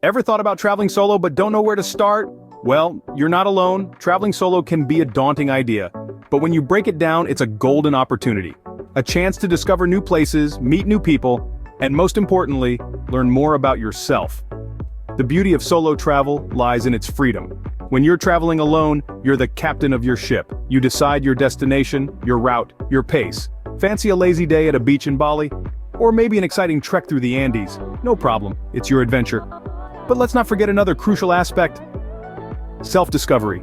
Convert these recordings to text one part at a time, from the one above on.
Ever thought about traveling solo but don't know where to start? Well, you're not alone. Traveling solo can be a daunting idea, but when you break it down, it's a golden opportunity. A chance to discover new places, meet new people, and most importantly, learn more about yourself. The beauty of solo travel lies in its freedom. When you're traveling alone, you're the captain of your ship. You decide your destination, your route, your pace. Fancy a lazy day at a beach in Bali? Or maybe an exciting trek through the Andes? No problem, it's your adventure. But let's not forget another crucial aspect: self-discovery.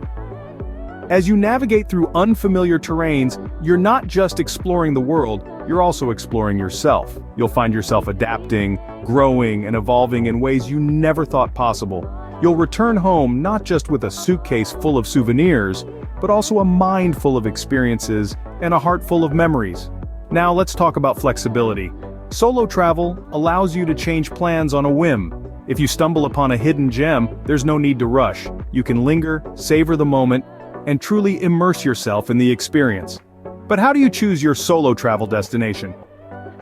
As you navigate through unfamiliar terrains, you're not just exploring the world, you're also exploring yourself. You'll find yourself adapting, growing, and evolving in ways you never thought possible. You'll return home not just with a suitcase full of souvenirs, but also a mind full of experiences and a heart full of memories. Now let's talk about flexibility. Solo travel allows you to change plans on a whim. If you stumble upon a hidden gem, there's no need to rush. You can linger, savor the moment, and truly immerse yourself in the experience. But how do you choose your solo travel destination?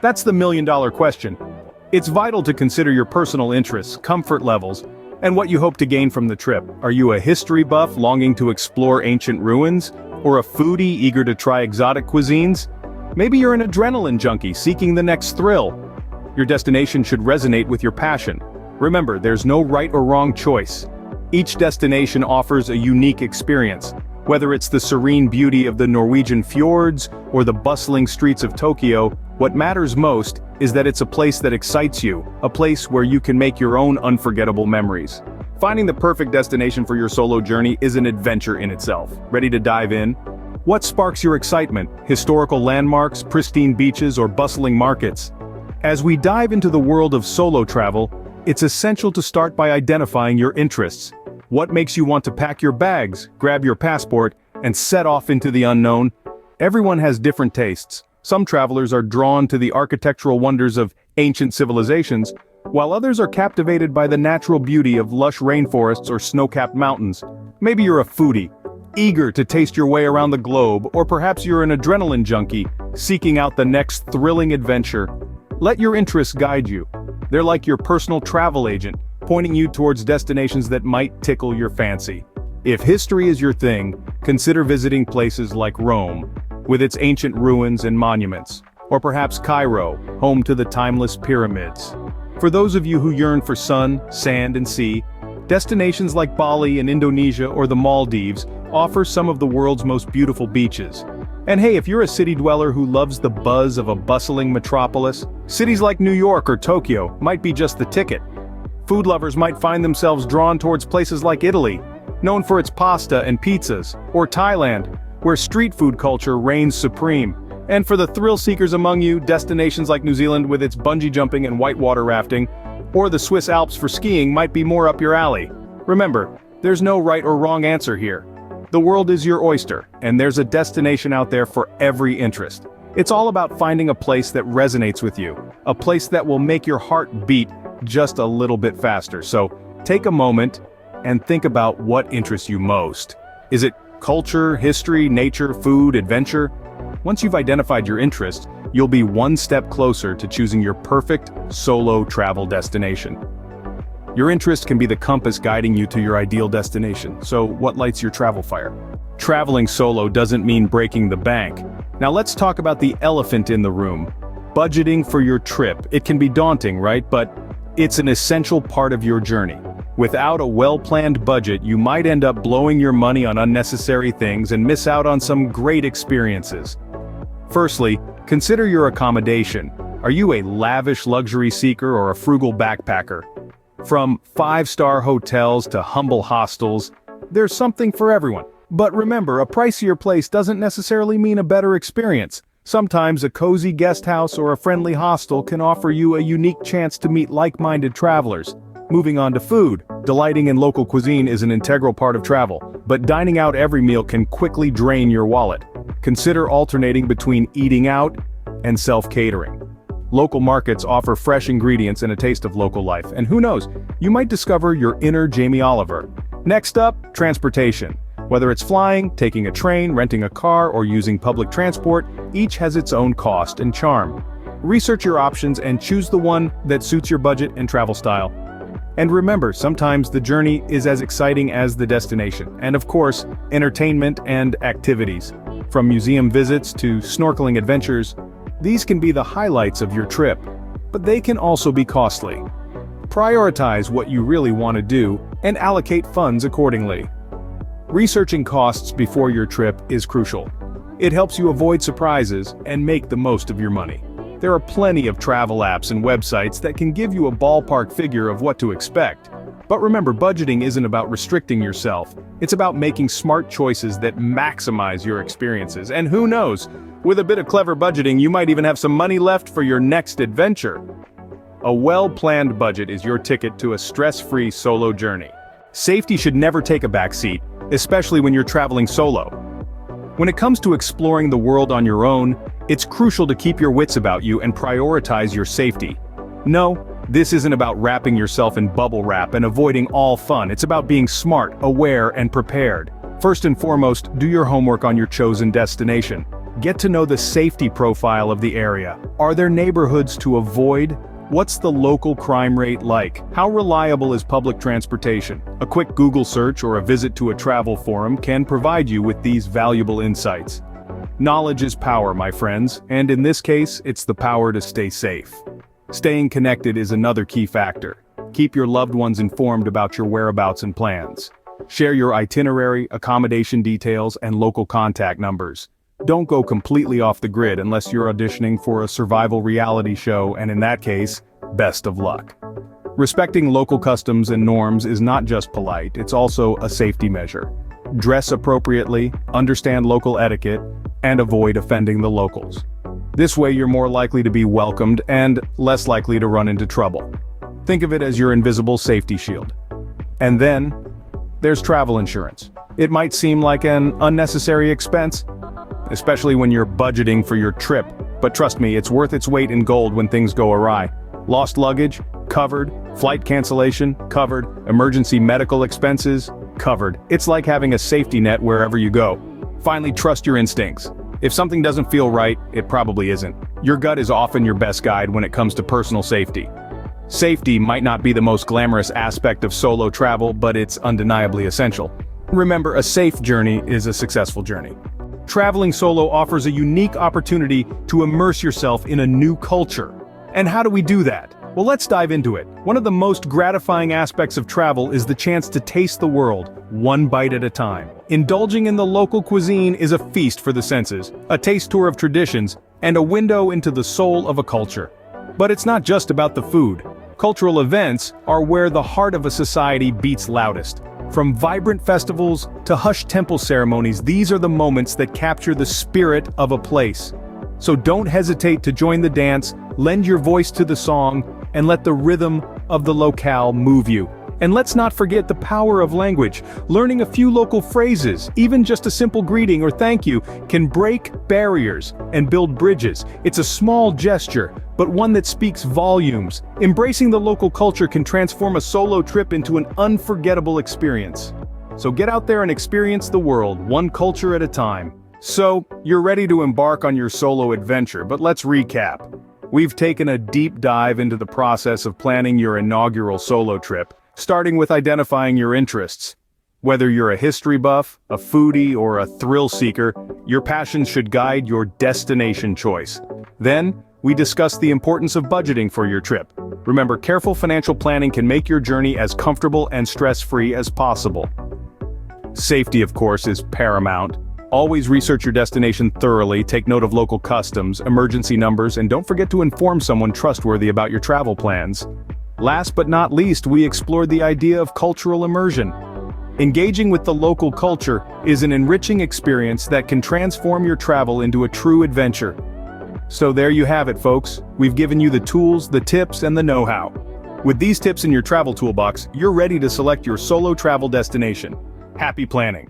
That's the million-dollar question. It's vital to consider your personal interests, comfort levels, and what you hope to gain from the trip. Are you a history buff longing to explore ancient ruins? Or a foodie eager to try exotic cuisines? Maybe you're an adrenaline junkie seeking the next thrill. Your destination should resonate with your passion. Remember, there's no right or wrong choice. Each destination offers a unique experience. Whether it's the serene beauty of the Norwegian fjords or the bustling streets of Tokyo, what matters most is that it's a place that excites you, a place where you can make your own unforgettable memories. Finding the perfect destination for your solo journey is an adventure in itself. Ready to dive in? What sparks your excitement? Historical landmarks, pristine beaches, or bustling markets? As we dive into the world of solo travel, it's essential to start by identifying your interests. What makes you want to pack your bags, grab your passport, and set off into the unknown? Everyone has different tastes. Some travelers are drawn to the architectural wonders of ancient civilizations, while others are captivated by the natural beauty of lush rainforests or snow-capped mountains. Maybe you're a foodie, eager to taste your way around the globe, or perhaps you're an adrenaline junkie, seeking out the next thrilling adventure. Let your interests guide you. They're like your personal travel agent, pointing you towards destinations that might tickle your fancy. If history is your thing, consider visiting places like Rome, with its ancient ruins and monuments, or perhaps Cairo, home to the timeless pyramids. For those of you who yearn for sun, sand, and sea, destinations like Bali in Indonesia or the Maldives offer some of the world's most beautiful beaches. And hey, if you're a city dweller who loves the buzz of a bustling metropolis, cities like New York or Tokyo might be just the ticket. Food lovers might find themselves drawn towards places like Italy, known for its pasta and pizzas, or Thailand, where street food culture reigns supreme. And for the thrill seekers among you, destinations like New Zealand with its bungee jumping and whitewater rafting, or the Swiss Alps for skiing might be more up your alley. Remember, there's no right or wrong answer here. The world is your oyster, and there's a destination out there for every interest. It's all about finding a place that resonates with you, a place that will make your heart beat just a little bit faster. So, take a moment and think about what interests you most. Is it culture, history, nature, food, adventure? Once you've identified your interests, you'll be one step closer to choosing your perfect solo travel destination. Your interest can be the compass guiding you to your ideal destination. So, what lights your travel fire? Traveling solo doesn't mean breaking the bank. Now let's talk about the elephant in the room. Budgeting for your trip. It can be daunting, right? But it's an essential part of your journey. Without a well-planned budget, you might end up blowing your money on unnecessary things and miss out on some great experiences. Firstly, consider your accommodation. Are you a lavish luxury seeker or a frugal backpacker? From 5-star hotels to humble hostels, there's something for everyone. But remember, a pricier place doesn't necessarily mean a better experience. Sometimes a cozy guest house or a friendly hostel can offer you a unique chance to meet like-minded travelers. Moving on to food, delighting in local cuisine is an integral part of travel, but dining out every meal can quickly drain your wallet. Consider alternating between eating out and self-catering. Local markets offer fresh ingredients and a taste of local life, and who knows, you might discover your inner Jamie Oliver. Next up, transportation. Whether it's flying, taking a train, renting a car, or using public transport, each has its own cost and charm. Research your options and choose the one that suits your budget and travel style. And remember, sometimes the journey is as exciting as the destination. And of course, entertainment and activities. From museum visits to snorkeling adventures, these can be the highlights of your trip. But they can also be costly. Prioritize what you really want to do and allocate funds accordingly. Researching costs before your trip is crucial. It helps you avoid surprises and make the most of your money. There are plenty of travel apps and websites that can give you a ballpark figure of what to expect. But remember, budgeting isn't about restricting yourself. It's about making smart choices that maximize your experiences. And who knows, with a bit of clever budgeting, you might even have some money left for your next adventure. A well-planned budget is your ticket to a stress-free solo journey. Safety should never take a backseat, especially when you're traveling solo. When it comes to exploring the world on your own, it's crucial to keep your wits about you and prioritize your safety. No, this isn't about wrapping yourself in bubble wrap and avoiding all fun. It's about being smart, aware, and prepared. First and foremost, do your homework on your chosen destination. Get to know the safety profile of the area. Are there neighborhoods to avoid? What's the local crime rate like? How reliable is public transportation? A quick Google search or a visit to a travel forum can provide you with these valuable insights. Knowledge is power, my friends, and in this case, it's the power to stay safe. Staying connected is another key factor. Keep your loved ones informed about your whereabouts and plans. Share your itinerary, accommodation details, and local contact numbers. Don't go completely off the grid unless you're auditioning for a survival reality show, and in that case, best of luck. Respecting local customs and norms is not just polite, it's also a safety measure. Dress appropriately, understand local etiquette, and avoid offending the locals. This way you're more likely to be welcomed and less likely to run into trouble. Think of it as your invisible safety shield. And then, there's travel insurance. It might seem like an unnecessary expense, especially when you're budgeting for your trip, but trust me, it's worth its weight in gold when things go awry. Lost luggage? Covered. Flight cancellation? Covered. Emergency medical expenses? Covered. It's like having a safety net wherever you go. Finally, trust your instincts. If something doesn't feel right, it probably isn't. Your gut is often your best guide when it comes to personal safety. Safety might not be the most glamorous aspect of solo travel, but it's undeniably essential. Remember, a safe journey is a successful journey. Traveling solo offers a unique opportunity to immerse yourself in a new culture. And how do we do that? Well, let's dive into it. One of the most gratifying aspects of travel is the chance to taste the world, one bite at a time. Indulging in the local cuisine is a feast for the senses, a taste tour of traditions, and a window into the soul of a culture. But it's not just about the food. Cultural events are where the heart of a society beats loudest. From vibrant festivals to hushed temple ceremonies, these are the moments that capture the spirit of a place. So don't hesitate to join the dance, lend your voice to the song, and let the rhythm of the locale move you. And let's not forget the power of language. Learning a few local phrases, even just a simple greeting or thank you, can break barriers and build bridges. It's a small gesture, but one that speaks volumes. Embracing the local culture can transform a solo trip into an unforgettable experience. So get out there and experience the world, one culture at a time. So, you're ready to embark on your solo adventure, but let's recap. We've taken a deep dive into the process of planning your inaugural solo trip, starting with identifying your interests. Whether you're a history buff, a foodie, or a thrill seeker, your passions should guide your destination choice. Then, we discussed the importance of budgeting for your trip. Remember, careful financial planning can make your journey as comfortable and stress-free as possible. Safety, of course, is paramount. Always research your destination thoroughly, take note of local customs, emergency numbers, and don't forget to inform someone trustworthy about your travel plans. Last but not least, we explored the idea of cultural immersion. Engaging with the local culture is an enriching experience that can transform your travel into a true adventure. So there you have it, folks. We've given you the tools, the tips, and the know-how. With these tips in your travel toolbox, you're ready to select your solo travel destination. Happy planning!